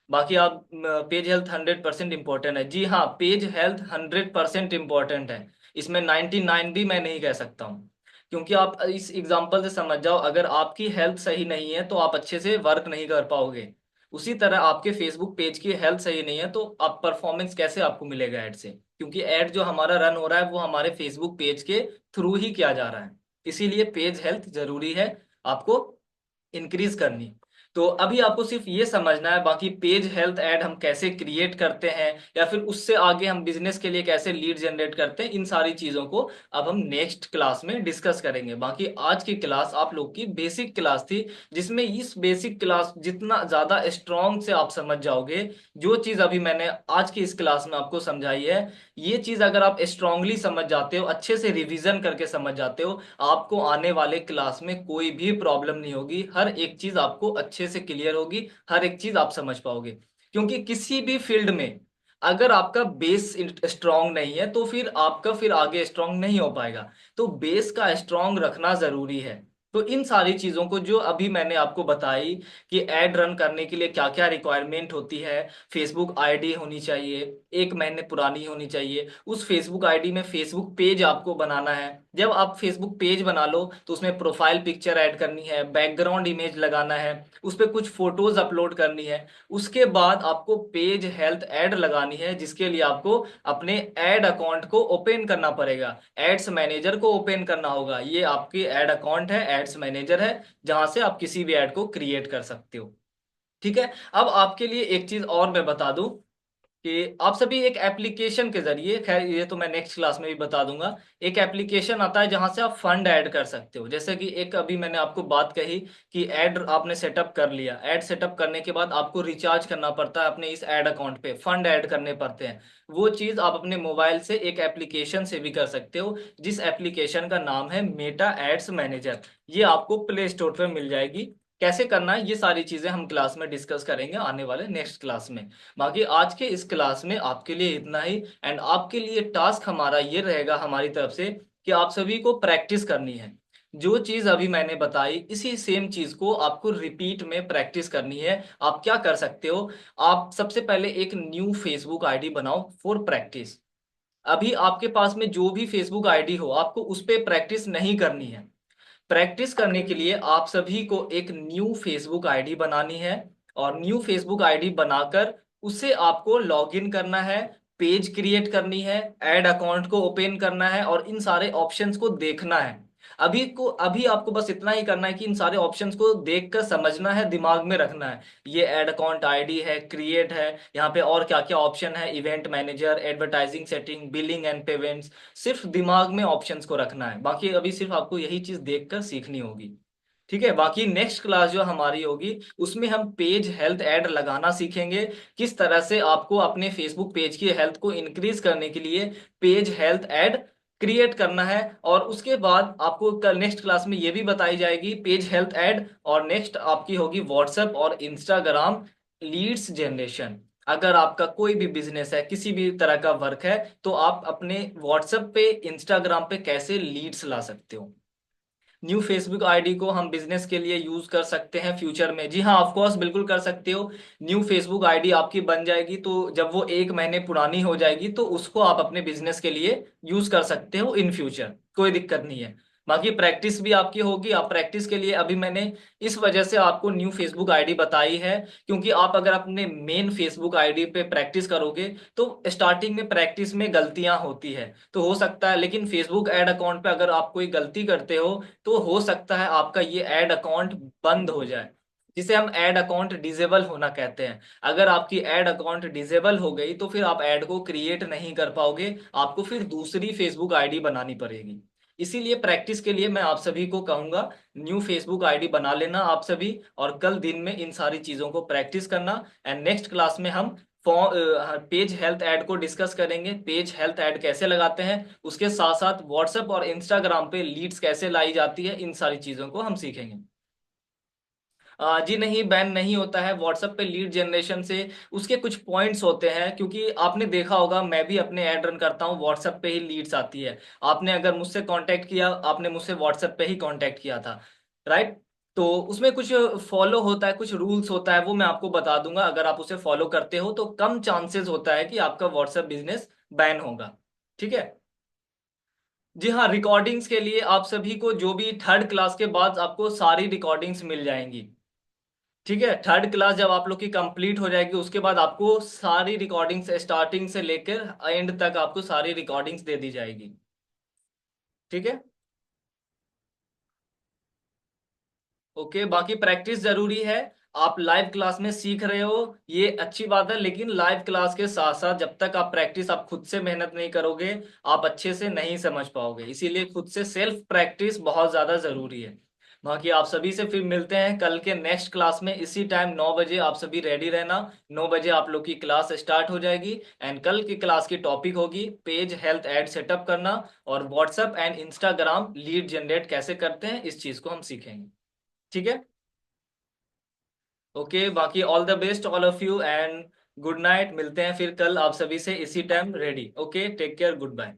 बाकी आप, पेज हेल्थ 100% इंपॉर्टेंट है, जी हाँ, पेज हेल्थ 100% इंपॉर्टेंट है। इसमें 99 भी मैं नहीं कह सकता हूँ, क्योंकि आप इस एग्जाम्पल से समझ जाओ, अगर आपकी हेल्थ सही नहीं है तो आप अच्छे से वर्क नहीं कर पाओगे। उसी तरह आपके फेसबुक पेज की हेल्थ सही नहीं है तो आप परफॉर्मेंस कैसे आपको मिलेगा ऐड से, क्योंकि ऐड जो हमारा रन हो रहा है वो हमारे फेसबुक पेज के थ्रू ही किया जा रहा है। इसीलिए पेज हेल्थ जरूरी है आपको इंक्रीज करनी। तो अभी आपको सिर्फ ये समझना है, बाकी पेज हेल्थ ऐड हम कैसे क्रिएट करते हैं या फिर उससे आगे हम बिजनेस के लिए कैसे लीड जनरेट करते हैं, इन सारी चीजों को अब हम नेक्स्ट क्लास में डिस्कस करेंगे। बाकी आज की क्लास आप लोग की बेसिक क्लास थी, जिसमें इस बेसिक क्लास जितना ज्यादा स्ट्रांग से आप समझ जाओगे, जो चीज अभी मैंने आज की इस क्लास में आपको समझाई है, ये चीज अगर आप स्ट्रांगली समझ जाते हो, अच्छे से रिवीजन करके समझ जाते हो, आपको आने वाले क्लास में कोई भी प्रॉब्लम नहीं होगी। हर एक चीज आपको अच्छे से क्लियर होगी, हर एक चीज आप समझ पाओगे। क्योंकि किसी भी फील्ड में अगर आपका बेस स्ट्रांग नहीं है तो फिर आपका फिर आगे स्ट्रांग नहीं हो पाएगा। तो बेस का स्ट्रांग रखना जरूरी है। तो इन सारी चीजों को जो अभी मैंने आपको बताई कि एड रन करने के लिए क्या क्या रिक्वायरमेंट होती है, फेसबुक आईडी होनी चाहिए, 1 महीने पुरानी होनी चाहिए, उस फेसबुक आईडी में फेसबुक पेज आपको बनाना है। जब आप फेसबुक पेज बना लो तो उसमें प्रोफाइल पिक्चर ऐड करनी है, बैकग्राउंड इमेज लगाना है, उस पर कुछ फोटोज अपलोड करनी है। उसके बाद आपको पेज हेल्थ ऐड लगानी है, जिसके लिए आपको अपने एड अकाउंट को ओपन करना पड़ेगा, एड्स मैनेजर को ओपन करना होगा। ये आपकी एड अकाउंट है, एड्स मैनेजर है, जहां से आप किसी भी एड को क्रिएट कर सकते हो, ठीक है। अब आपके लिए एक चीज और मैं बता दूं कि आप सभी एक एप्लीकेशन के जरिए, खैर ये तो मैं नेक्स्ट क्लास में भी बता दूंगा, एक एप्लीकेशन आता है जहां से आप फंड ऐड कर सकते हो। जैसे कि एक अभी मैंने आपको बात कही कि ऐड आपने सेटअप कर लिया, ऐड सेटअप करने के बाद आपको रिचार्ज करना पड़ता है अपने इस ऐड अकाउंट पे, फंड ऐड करने पड़ते हैं। वो चीज आप अपने मोबाइल से एक एप्लीकेशन से भी कर सकते हो, जिस एप्लीकेशन का नाम है मेटा एड्स मैनेजर। ये आपको प्ले स्टोर पर मिल जाएगी। कैसे करना है ये सारी चीजें हम क्लास में डिस्कस करेंगे आने वाले नेक्स्ट क्लास में। बाकी आज के इस क्लास में आपके लिए इतना ही। एंड आपके लिए टास्क हमारा ये रहेगा हमारी तरफ से कि आप सभी को प्रैक्टिस करनी है। जो चीज अभी मैंने बताई इसी सेम चीज को आपको रिपीट में प्रैक्टिस करनी है। आप क्या कर सकते हो, आप सबसे पहले एक न्यू फेसबुक आईडी बनाओ फॉर प्रैक्टिस। अभी आपके पास में जो भी फेसबुक आईडी हो, आपको उस पर प्रैक्टिस नहीं करनी है। प्रैक्टिस करने के लिए आप सभी को एक न्यू फेसबुक आईडी बनानी है, और न्यू फेसबुक आईडी बनाकर उसे आपको लॉगिन करना है, पेज क्रिएट करनी है, ऐड अकाउंट को ओपन करना है और इन सारे ऑप्शंस को देखना है। अभी आपको बस इतना ही करना है कि इन सारे ऑप्शंस को देखकर समझना है, दिमाग में रखना है। ये ऐड अकाउंट आईडी है, क्रिएट है, यहाँ पे और क्या क्या ऑप्शन है, event manager, advertising setting, billing and payments. सिर्फ दिमाग में ऑप्शंस को रखना है, बाकी अभी सिर्फ आपको यही चीज देखकर सीखनी होगी, ठीक है। बाकी नेक्स्ट क्लास जो हमारी होगी उसमें हम पेज हेल्थ ऐड लगाना सीखेंगे, किस तरह से आपको अपने फेसबुक पेज की हेल्थ को इंक्रीज करने के लिए पेज हेल्थ ऐड क्रिएट करना है। और उसके बाद आपको कल नेक्स्ट क्लास में ये भी बताई जाएगी पेज हेल्थ ऐड, और नेक्स्ट आपकी होगी व्हाट्सएप और इंस्टाग्राम लीड्स जनरेशन। अगर आपका कोई भी बिजनेस है, किसी भी तरह का वर्क है, तो आप अपने व्हाट्सएप पे, इंस्टाग्राम पे कैसे लीड्स ला सकते हो। न्यू फेसबुक आईडी को हम बिजनेस के लिए यूज कर सकते हैं फ्यूचर में। जी हाँ, ऑफ कोर्स बिल्कुल कर सकते हो। न्यू फेसबुक आईडी आपकी बन जाएगी, तो जब वो 1 महीने पुरानी हो जाएगी तो उसको आप अपने बिजनेस के लिए यूज कर सकते हो इन फ्यूचर, कोई दिक्कत नहीं है। बाकी प्रैक्टिस भी आपकी होगी। आप प्रैक्टिस के लिए अभी मैंने इस वजह से आपको न्यू फेसबुक आईडी बताई है, क्योंकि आप अगर अपने मेन फेसबुक आईडी पे प्रैक्टिस करोगे तो स्टार्टिंग में प्रैक्टिस में गलतियां होती है, तो हो सकता है, लेकिन फेसबुक ऐड अकाउंट पे अगर आप कोई गलती करते हो तो हो सकता है आपका ये ऐड अकाउंट बंद हो जाए, जिसे हम ऐड अकाउंट डिसेबल होना कहते हैं। अगर आपकी ऐड अकाउंट डिसेबल हो गई तो फिर आप ऐड को क्रिएट नहीं कर पाओगे, आपको फिर दूसरी फेसबुक आईडी बनानी पड़ेगी। इसीलिए प्रैक्टिस के लिए मैं आप सभी को कहूंगा, न्यू फेसबुक आईडी बना लेना आप सभी, और कल दिन में इन सारी चीजों को प्रैक्टिस करना। एंड नेक्स्ट क्लास में हम पेज हेल्थ ऐड को डिस्कस करेंगे, पेज हेल्थ ऐड कैसे लगाते हैं, उसके साथ साथ व्हाट्सएप और इंस्टाग्राम पे लीड्स कैसे लाई जाती है, इन सारी चीजों को हम सीखेंगे। जी नहीं, बैन नहीं होता है व्हाट्सएप पे लीड जनरेशन से। उसके कुछ पॉइंट्स होते हैं, क्योंकि आपने देखा होगा मैं भी अपने ऐड रन करता हूँ, व्हाट्सएप पे ही लीड्स आती है। आपने अगर मुझसे कांटेक्ट किया, आपने मुझसे व्हाट्सएप पे ही कांटेक्ट किया था, राइट? तो उसमें कुछ फॉलो होता है, कुछ रूल्स होता है, वो मैं आपको बता दूंगा। अगर आप उसे फॉलो करते हो तो कम चांसेस होता है कि आपका व्हाट्सएप बिजनेस बैन होगा। ठीक है। जी हाँ, रिकॉर्डिंग्स के लिए आप सभी को जो भी थर्ड क्लास के बाद आपको सारी रिकॉर्डिंग्स मिल जाएंगी। ठीक है, थर्ड क्लास जब आप लोग की कंप्लीट हो जाएगी उसके बाद आपको सारी रिकॉर्डिंग्स स्टार्टिंग से लेकर एंड तक आपको सारी रिकॉर्डिंग्स दे दी जाएगी। ठीक है। ओके, बाकी प्रैक्टिस जरूरी है। आप लाइव क्लास में सीख रहे हो, ये अच्छी बात है, लेकिन लाइव क्लास के साथ साथ जब तक आप प्रैक्टिस, आप खुद से मेहनत नहीं करोगे, आप अच्छे से नहीं समझ पाओगे। इसीलिए खुद से सेल्फ प्रैक्टिस बहुत ज्यादा जरूरी है। बाकी आप सभी से फिर मिलते हैं कल के नेक्स्ट क्लास में, इसी टाइम 9 बजे। आप सभी रेडी रहना, 9 बजे आप लोग की क्लास स्टार्ट हो जाएगी। एंड कल की क्लास की टॉपिक होगी पेज हेल्थ एड सेटअप करना, और WhatsApp and Instagram lead generate कैसे करते हैं, इस चीज को हम सीखेंगे। ठीक है। ओके, बाकी all the best all of you, and good night. मिलते हैं फिर कल आप सभी से इसी time ready. Okay, take care, good bye.